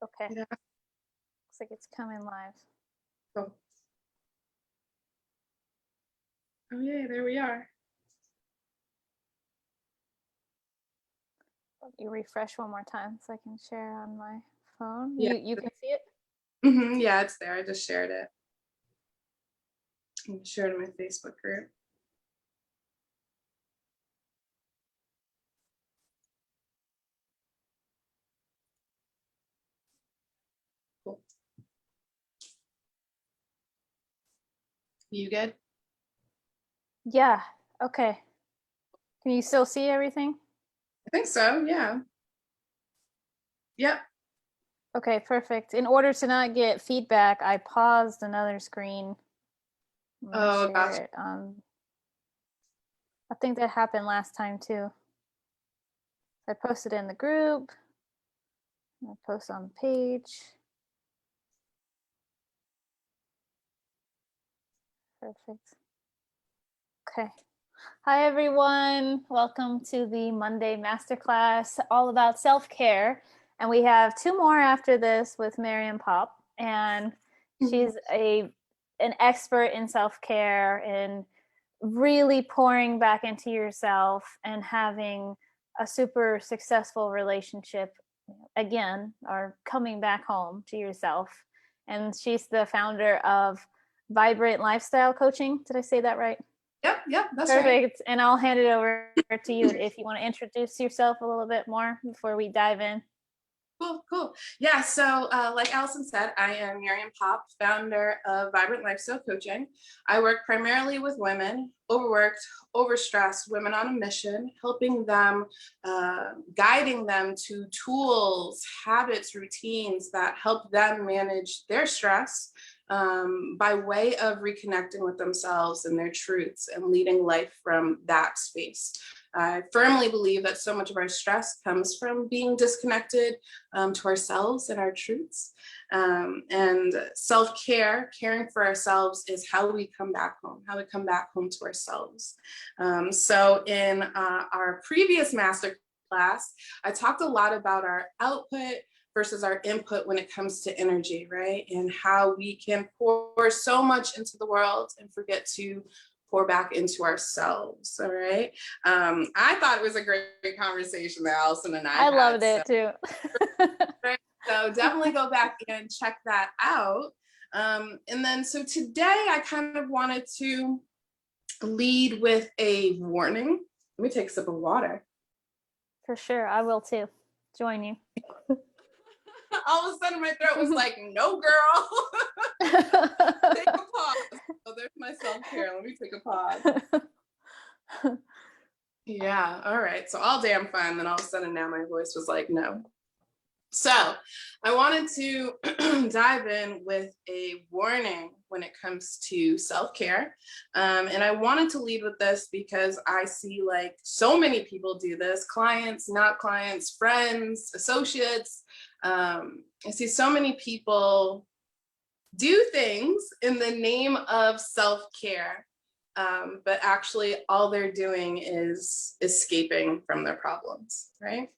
Okay. Yeah. Looks like it's coming live. Oh. Oh yeah, there we are. Let me refresh one more time so I can share on my phone. Yeah. You can see it? Yeah, it's there. I just shared it. I shared it in my Facebook group. Cool. You good? Yeah. Okay. Can you still see everything? I think so. Yeah. Yep. Okay, perfect. In order to not get feedback, I paused another screen. Oh, gosh. It. I think that happened last time too. I posted in the group. I post on the page. Perfect. Okay. Hi, everyone. Welcome to the Monday Masterclass, all about self-care. And we have 2 more after this with Miriam Popp. And she's an expert in self-care and really pouring back into yourself and having a super successful relationship again, or coming back home to yourself. And she's the founder of Vibrant Lifestyle Coaching. Did I say that right? Yep, that's Perfect. right. And I'll hand it over to you if you want to introduce yourself a little bit more before we dive in. Cool. Yeah, so like Allison said, I am Miriam Popp, founder of Vibrant Lifestyle Coaching. I work primarily with women, overworked, overstressed, women on a mission, helping them, guiding them to tools, habits, routines that help them manage their stress by way of reconnecting with themselves and their truths and leading life from that space. I firmly believe that so much of our stress comes from being disconnected to ourselves and our truths. And self-care, caring for ourselves, is how we come back home, to ourselves. So in our previous masterclass, I talked a lot about our output versus our input when it comes to energy, right? And how we can pour so much into the world and forget to pour back into ourselves. All right. I thought it was a great conversation that Allison and I had. Loved it too. So definitely go back and check that out. And then so today I kind of wanted to lead with a warning. Let me take a sip of water. For sure. I will too. Join you. All of a sudden my throat was like, no, girl. Take a pause. Oh, there's my self-care. Let me take a pause. Yeah, all right. So all damn fine. Then all of a sudden now my voice was like, no. So I wanted to dive in with a warning when it comes to self-care. And I wanted to lead with this because I see like so many people do this, clients, not clients, friends, associates. I see so many people do things in the name of self-care, but actually all they're doing is escaping from their problems, right?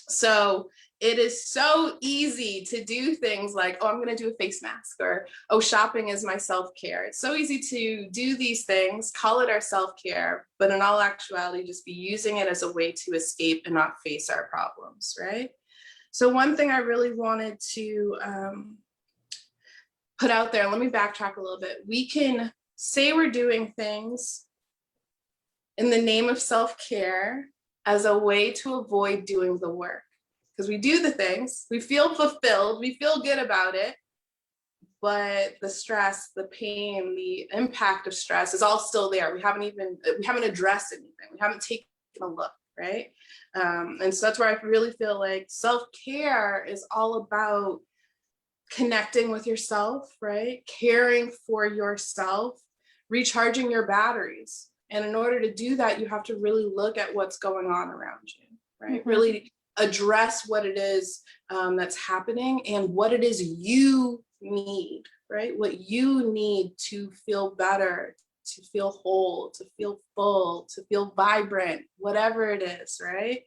So it is so easy to do things like, oh, I'm going to do a face mask, or, oh, shopping is my self-care. It's so easy to do these things, call it our self-care, but in all actuality, just be using it as a way to escape and not face our problems, right? So one thing I really wanted to put out there, let me backtrack a little bit. We can say we're doing things in the name of self-care as a way to avoid doing the work. Because we do the things, we feel fulfilled, we feel good about it, but the stress, the pain, the impact of stress is all still there. We haven't addressed anything. We haven't taken a look, right? And so that's where I really feel like self-care is all about connecting with yourself, right? Caring for yourself, recharging your batteries. And in order to do that, you have to really look at what's going on around you, right? Mm-hmm. Really address what it is that's happening and what it is you need, right? What you need to feel better, to feel whole, to feel full, to feel vibrant, whatever it is, right?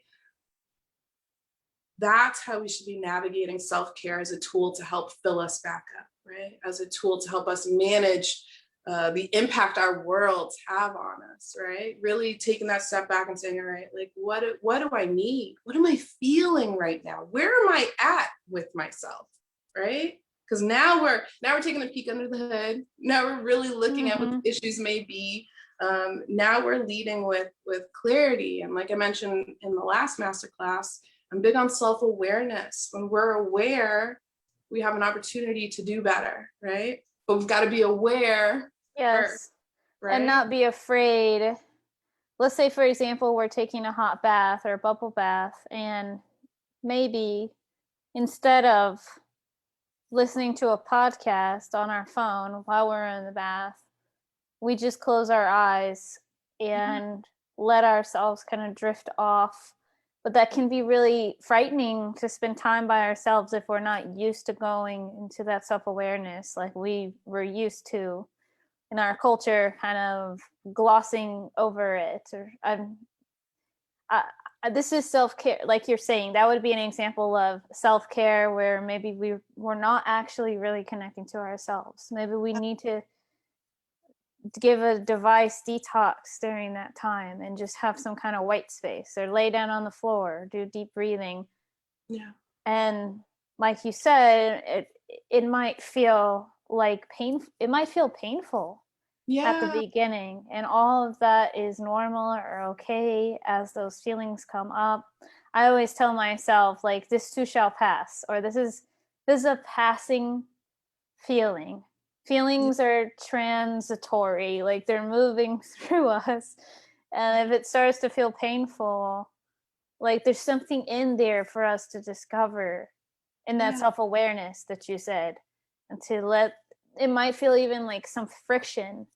that's how we should be navigating self-care, as a tool to help fill us back up, right? As a tool to help us manage the impact our worlds have on us, right? Really taking that step back and saying, all right, like what do I need? What am I feeling right now? Where am I at with myself, right? Because now we're taking a peek under the hood. Now we're really looking at what the issues may be. Now we're leading with clarity. And like I mentioned in the last masterclass, I'm big on self-awareness. When we're aware, we have an opportunity to do better, right? But we've got to be aware first, right? And not be afraid. Let's say, for example, we're taking a hot bath or a bubble bath, and maybe instead of listening to a podcast on our phone while we're in the bath, we just close our eyes and let ourselves kind of drift off. But that can be really frightening to spend time by ourselves if we're not used to going into that self-awareness like we were used to in our culture, kind of glossing over it. Or this is self-care, like you're saying. That would be an example of self-care where maybe we're not actually really connecting to ourselves. Maybe we need to give a device detox during that time and just have some kind of white space, or lay down on the floor, do deep breathing. Yeah. And like you said, it might feel like it might feel painful at the beginning, and all of that is normal or okay as those feelings come up. I always tell myself, like, this too shall pass, or this is a passing feeling. Feelings are transitory, like they're moving through us. And if it starts to feel painful, like there's something in there for us to discover in that self-awareness that you said, and to let it might feel even like some friction,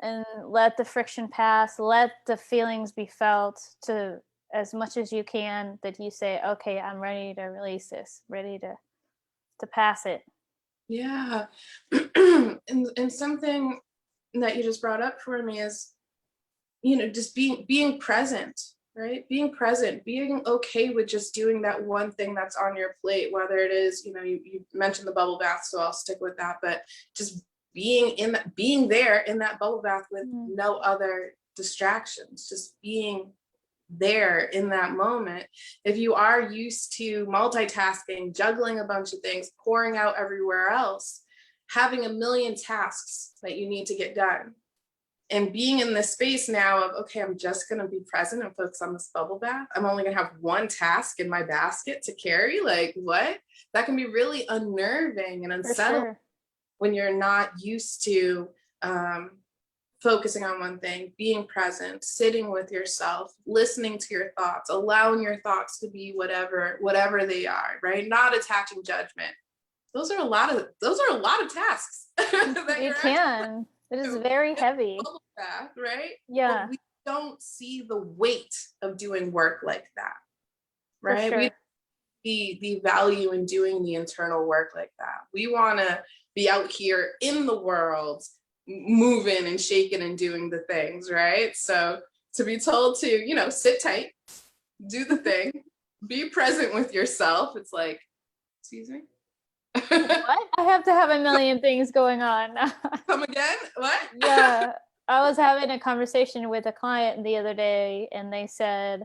and let the friction pass, let the feelings be felt to as much as you can, that you say, okay, I'm ready to release this, ready to pass it. Yeah. And something that you just brought up for me is, just being present, right? Being present, being okay with just doing that one thing that's on your plate, whether it is, you mentioned the bubble bath, so I'll stick with that, but just being there in that bubble bath with no other distractions, just being there in that moment. If you are used to multitasking, juggling a bunch of things, pouring out everywhere else, having a million tasks that you need to get done, and being in this space now of, okay, I'm just going to be present and focus on this bubble bath. I'm only going to have one task in my basket to carry. Like, what? That can be really unnerving and unsettling when you're not used to focusing on one thing, being present, sitting with yourself, listening to your thoughts, allowing your thoughts to be whatever they are, right? Not attaching judgment. Those are a lot of tasks. It is very heavy. Bath, right? Yeah. But we don't see the weight of doing work like that, right? For sure. We the value in doing the internal work like that. We want to be out here in the world, moving and shaking and doing the things, right? So to be told to, sit tight, do the thing, be present with yourself, it's like, excuse me? What? I have to have a million things going on. Come again? What? Yeah. I was having a conversation with a client the other day, and they said,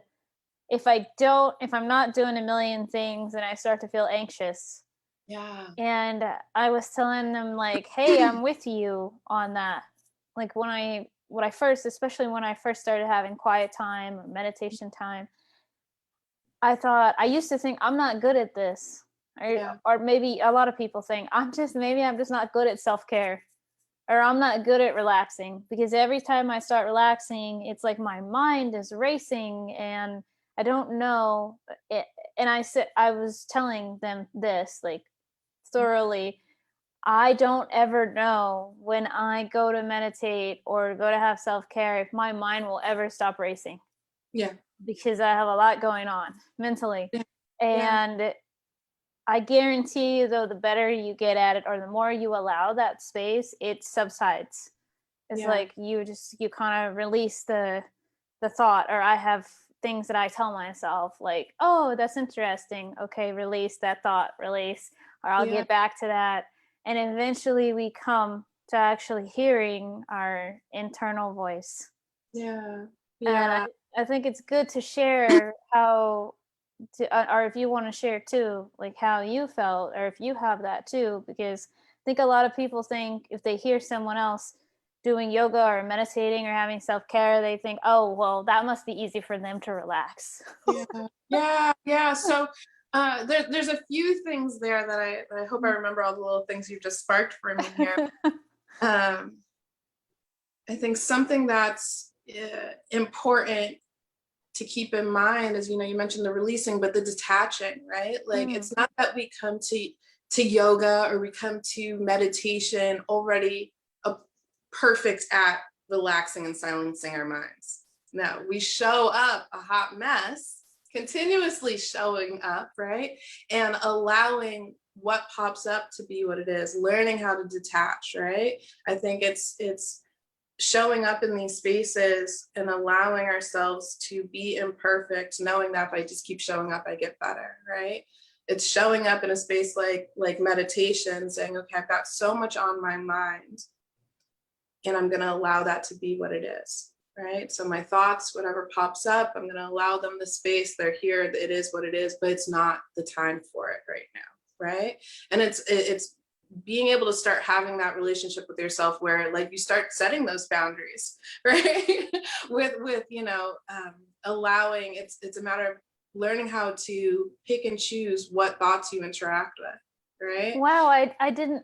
if I'm not doing a million things, then I start to feel anxious. Yeah. And I was telling them, like, hey, I'm with you on that. Like, especially when I first started having quiet time or meditation time, I used to think I'm not good at this. Or maybe a lot of people think I'm just not good at self-care, or I'm not good at relaxing, because every time I start relaxing, it's like my mind is racing and I don't know it. And I was telling them this, like, thoroughly, I don't ever know when I go to meditate or go to have self-care if my mind will ever stop racing. Yeah. Because I have a lot going on mentally. Yeah. And I guarantee you, though, the better you get at it, or the more you allow that space, it subsides. It's like you kind of release the thought, or I have things that I tell myself, like, oh, that's interesting. Okay, release that thought, release, or I'll Yeah. get back to that. And eventually we come to actually hearing our internal voice. Yeah. And Yeah. I think it's good to share how, or if you want to share too, like how you felt, or if you have that too, because I think a lot of people think if they hear someone else doing yoga or meditating or having self-care, they think, oh, well, that must be easy for them to relax. Yeah. Yeah. Yeah. So there's a few things there that I hope I remember all the little things you just sparked for me here. Um, I think something that's important to keep in mind is, you know, you mentioned the releasing, but the detaching, right? Like Mm. it's not that we come to yoga or we come to meditation already perfect at relaxing and silencing our minds. No, we show up a hot mess, continuously showing up, right? And allowing what pops up to be what it is, learning how to detach, right? I think it's showing up in these spaces and allowing ourselves to be imperfect, knowing that if I just keep showing up, I get better, right? It's showing up in a space like meditation, saying, okay, I've got so much on my mind, and I'm going to allow that to be what it is, right? So my thoughts, whatever pops up, I'm going to allow them the space. They're here. It is what it is, but it's not the time for it right now, right? And it's being able to start having that relationship with yourself where like you start setting those boundaries, right? with you know, allowing, it's a matter of learning how to pick and choose what thoughts you interact with, right? Wow, I didn't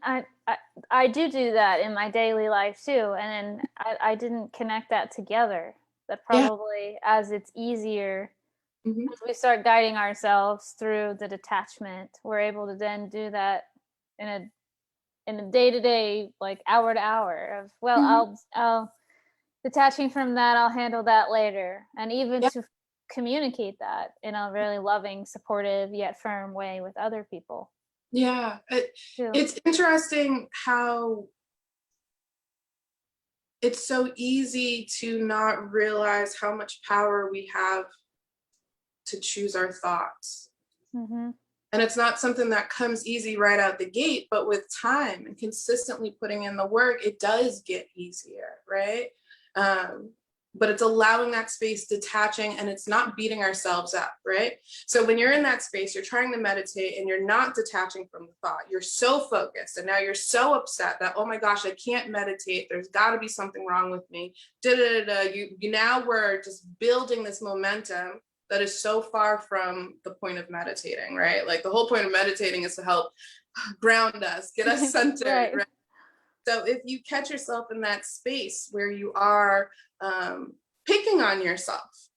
I do that in my daily life too, and then I didn't connect that together. That Yeah. probably, as it's easier, Mhm. as we start guiding ourselves through the detachment, we're able to then do that in a day to day, like hour to hour of, well, Mhm. I'll detaching from that, I'll handle that later, and even Yeah. to communicate that in a really loving, supportive yet firm way with other people Yeah. too. It's interesting how it's so easy to not realize how much power we have to choose our thoughts. Mm-hmm. And it's not something that comes easy right out the gate, but with time and consistently putting in the work, it does get easier, right? Um, but it's allowing that space, detaching, and it's not beating ourselves up, right? So when you're in that space, you're trying to meditate and you're not detaching from the thought. You're so focused and now you're so upset that, oh my gosh, I can't meditate. There's got to be something wrong with me. Da, da, da, da. You now we're just building this momentum that is so far from the point of meditating, right? Like the whole point of meditating is to help ground us, get us centered, Right. right? So if you catch yourself in that space where you are picking on yourself,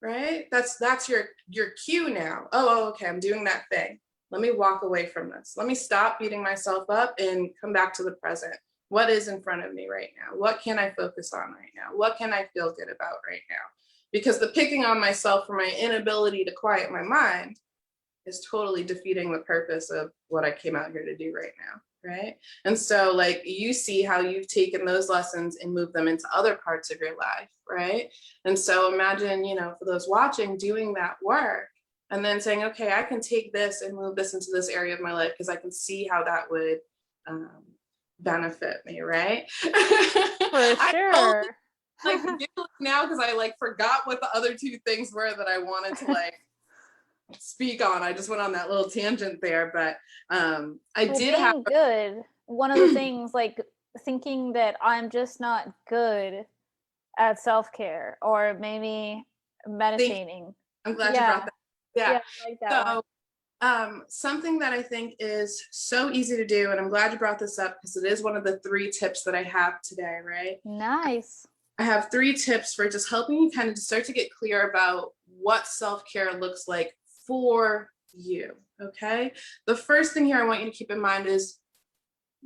right? That's your cue now. Oh, okay, I'm doing that thing. Let me walk away from this. Let me stop beating myself up and come back to the present. What is in front of me right now? What can I focus on right now? What can I feel good about right now? Because the picking on myself for my inability to quiet my mind is totally defeating the purpose of what I came out here to do right now. Right. And so, like, you see how you've taken those lessons and moved them into other parts of your life. Right. And so, imagine, you know, for those watching, doing that work and then saying, okay, I can take this and move this into this area of my life because I can see how that would um, benefit me. Right. For I sure. totally like giggling now because I like forgot what the other two things were that I wanted to like speak on. I just went on that little tangent there, but I Well, did have being good, one of the things, like thinking that I'm just not good at self-care or maybe think meditating. I'm glad you brought Yeah. that. Yeah. Yeah, I like that one. So something that I think is so easy to do, and I'm glad you brought this up because it is one of the 3 tips that I have today, right? Nice. I have 3 tips for just helping you kind of start to get clear about what self-care looks like for you. Okay. The first thing here I want you to keep in mind is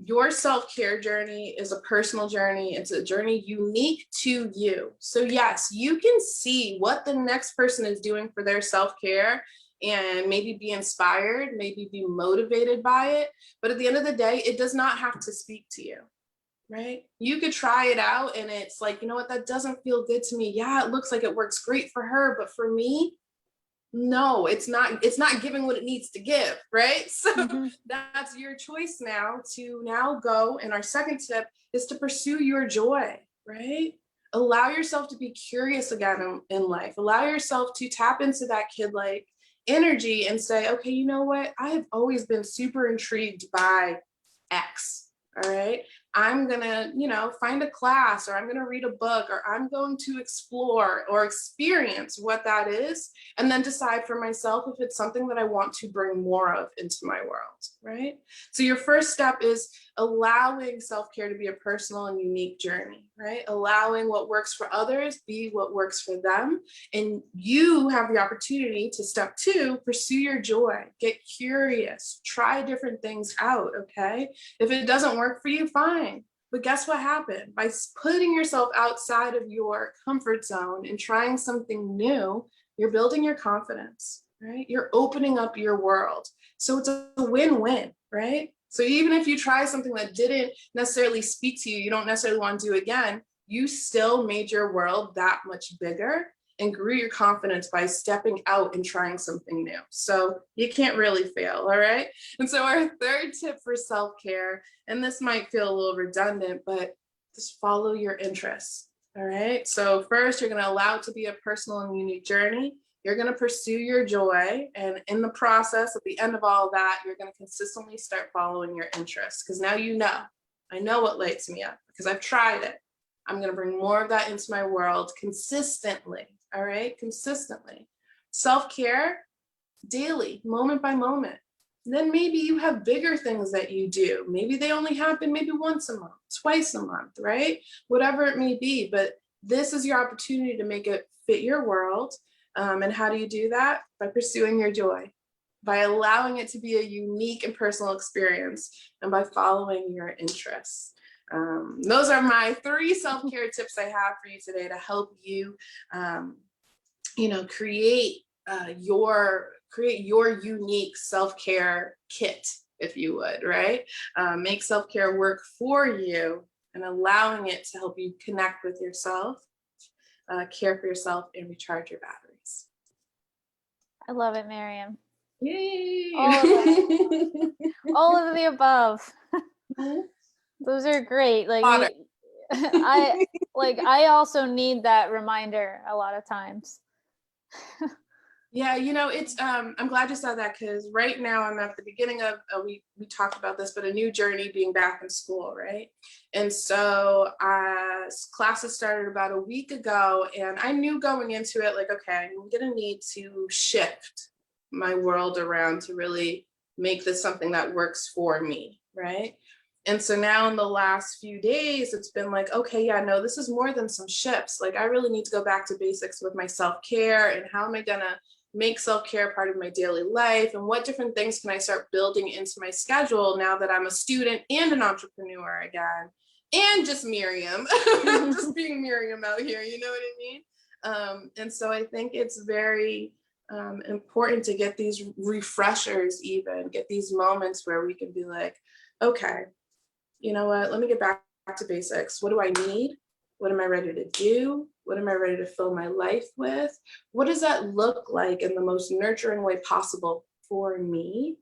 your self-care journey is a personal journey. It's a journey unique to you. So yes, you can see what the next person is doing for their self-care and maybe be inspired, maybe be motivated by it. But at the end of the day, it does not have to speak to you, right? You could try it out and it's like, you know what, that doesn't feel good to me. Yeah, it looks like it works great for her, but for me, no, it's not giving what it needs to give, right? So Mm-hmm. that's your choice now to now go. And our second tip is to pursue your joy, right? Allow yourself to be curious again in life. Allow yourself to tap into that kid like energy and say, okay, you know what, I have always been super intrigued by X. All right, I'm gonna, find a class, or I'm gonna read a book, or I'm going to explore or experience what that is, and then decide for myself if it's something that I want to bring more of into my world, right? So your first step is allowing self-care to be a personal and unique journey, right? Allowing what works for others be what works for them. And you have the opportunity to, step two, pursue your joy, get curious, try different things out, okay? If it doesn't work for you, fine. But guess what happened? By putting yourself outside of your comfort zone and trying something new, you're building your confidence, right? You're opening up your world. So it's a win-win, right? So even if you try something that didn't necessarily speak to you, you don't necessarily want to do again, you still made your world that much bigger and grew your confidence by stepping out and trying something new. So you can't really fail, all right? And so our third tip for self-care, and this might feel a little redundant, but just follow your interests, all right? So first, you're gonna allow it to be a personal and unique journey. You're gonna pursue your joy, and in the process, at the end of all that, you're gonna consistently start following your interests, because now I know what lights me up because I've tried it. I'm gonna bring more of that into my world consistently, all right? Consistently. Self-care, daily, moment by moment. Then maybe you have bigger things that you do. Maybe they only happen maybe once a month, twice a month, right? Whatever it may be. But this is your opportunity to make it fit your world. And how do you do that? By pursuing your joy, by allowing it to be a unique and personal experience, and by following your interests. Those are my 3 self-care tips I have for you today to help you, create your unique self-care kit, if you would, right? Make self-care work for you, and allowing it to help you connect with yourself, care for yourself, and recharge your batteries. I love it, Miriam. Yay! All of the above. Those are great. I also need that reminder a lot of times. Yeah, it's I'm glad you said that, because right now I'm at the beginning of we talked about this, but a new journey being back in school, right? And so classes started about a week ago, and I knew going into it, like, okay, I'm gonna need to shift my world around to really make this something that works for me, right? And so now in the last few days, it's been like, okay, yeah, no, this is more than some shifts. Like, I really need to go back to basics with my self-care, and how am I gonna make self-care part of my daily life, and what different things can I start building into my schedule now that I'm a student and an entrepreneur again, and just Miriam, just being Miriam out here, you know what I mean? And so I think it's very important to get these refreshers, even get these moments where we can be like, okay, you know what, let me get back to basics. What do I need? What am I ready to do? What am I ready to fill my life with? What does that look like in the most nurturing way possible for me?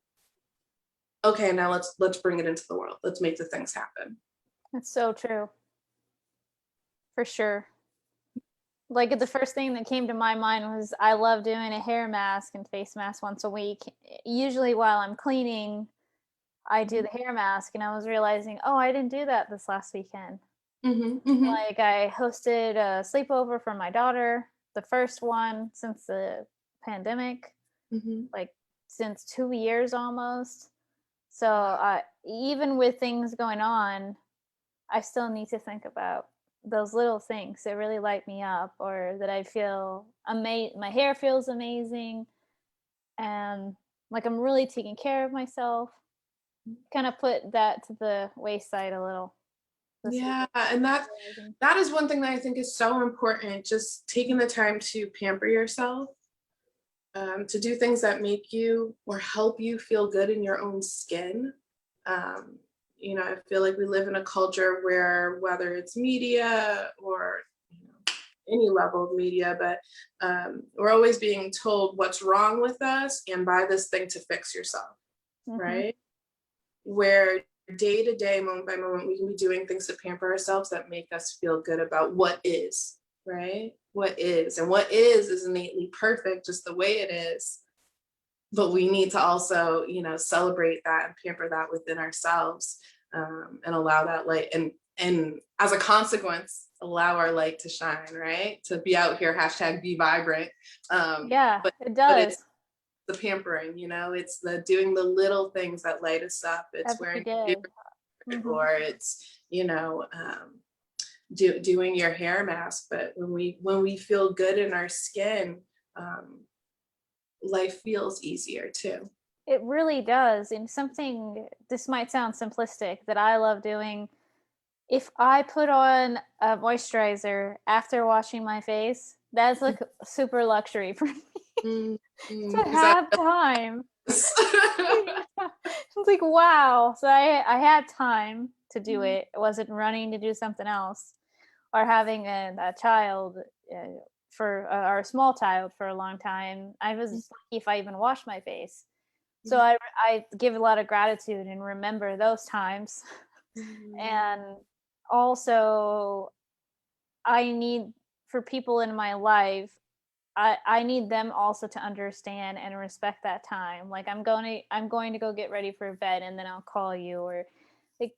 Okay, now let's bring it into the world. Let's make the things happen. That's so true. For sure. Like, the first thing that came to my mind was I love doing a hair mask and face mask once a week. Usually while I'm cleaning, I do the hair mask, and I was realizing, oh, I didn't do that this last weekend. Like, I hosted a sleepover for my daughter, the first one since the pandemic, like since 2 years almost. So even with things going on, I still need to think about those little things that really light me up, or that I feel my hair feels amazing, and like I'm really taking care of myself. Kind of put that to the wayside a little. Yeah, and that is one thing that I think is so important, just taking the time to pamper yourself, to do things that make you or help you feel good in your own skin. I feel like we live in a culture where, whether it's media or any level of media, but we're always being told what's wrong with us and buy this thing to fix yourself, right? Where day to day, moment by moment, we can be doing things to pamper ourselves that make us feel good about what is, right? What is, and what is innately perfect just the way it is. But we need to also, celebrate that and pamper that within ourselves, and allow that light, and as a consequence, allow our light to shine, right? To be out here, hashtag be vibrant. Yeah, But it but it's does. the pampering, it's the doing the little things that light us up. It's Every wearing day. your favorite, or it's doing your hair mask. But when we feel good in our skin, life feels easier too. It really does. And something, this might sound simplistic, that I love doing. If I put on a moisturizer after washing my face, that's like a super luxury for me to Is that have time. It's like, wow. So I had time to do it. I wasn't running to do something else, or having a child or a small child for a long time. I was lucky if I even washed my face. So I give a lot of gratitude and remember those times. And also, I need, for people in my life, I need them also to understand and respect that time. Like, I'm going to go get ready for bed, and then I'll call you, or like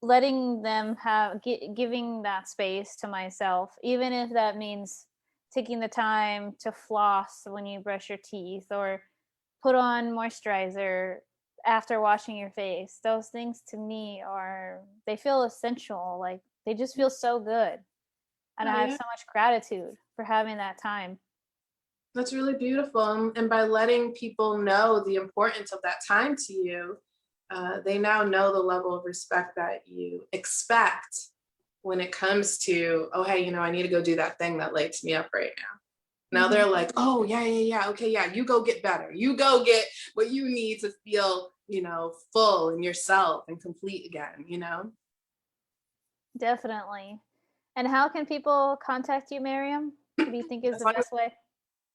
letting them have giving that space to myself, even if that means taking the time to floss when you brush your teeth, or put on moisturizer after washing your face. Those things to me they feel essential. Like, they just feel so good. And Oh, I have yeah. so much gratitude for having that time. That's really beautiful. And by letting people know the importance of that time to you, they now know the level of respect that you expect when it comes to, oh, hey, I need to go do that thing that lights me up right now. Now they're like, oh, yeah, yeah, yeah. Okay, yeah, you go get better. You go get what you need to feel, full in yourself and complete again. Definitely. And how can people contact you, Miriam? What do you think is As the long as, best way?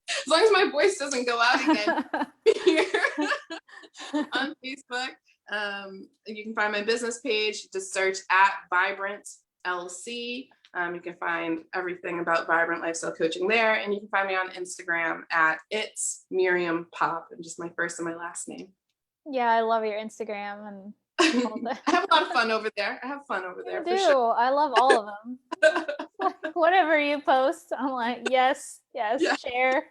as long as my voice doesn't go out again here on Facebook. You can find my business page. Just search at Vibrant LC. You can find everything about Vibrant Lifestyle Coaching there. And you can find me on Instagram at It's Miriam Popp, and just my first and my last name. Yeah, I love your Instagram and all I that. have a lot of fun over there. I have fun over there You for do. sure. I love all of them. Whatever you post, I'm like, yes, yes, Yeah, share.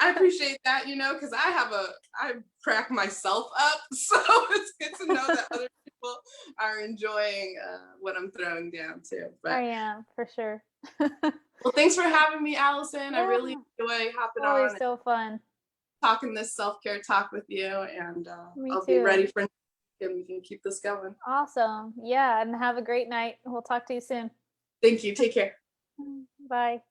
I appreciate that, because I crack myself up. So it's good to know that other people are enjoying what I'm throwing down too. I But am, for sure. well, thanks for having me, Allison. I Yeah, really enjoy hopping on always and so fun. talking this self-care talk with you. And Me I'll be too. ready for next week, and we can keep this going. Awesome. Yeah, and have a great night. We'll talk to you soon. Thank you. Take care. Bye.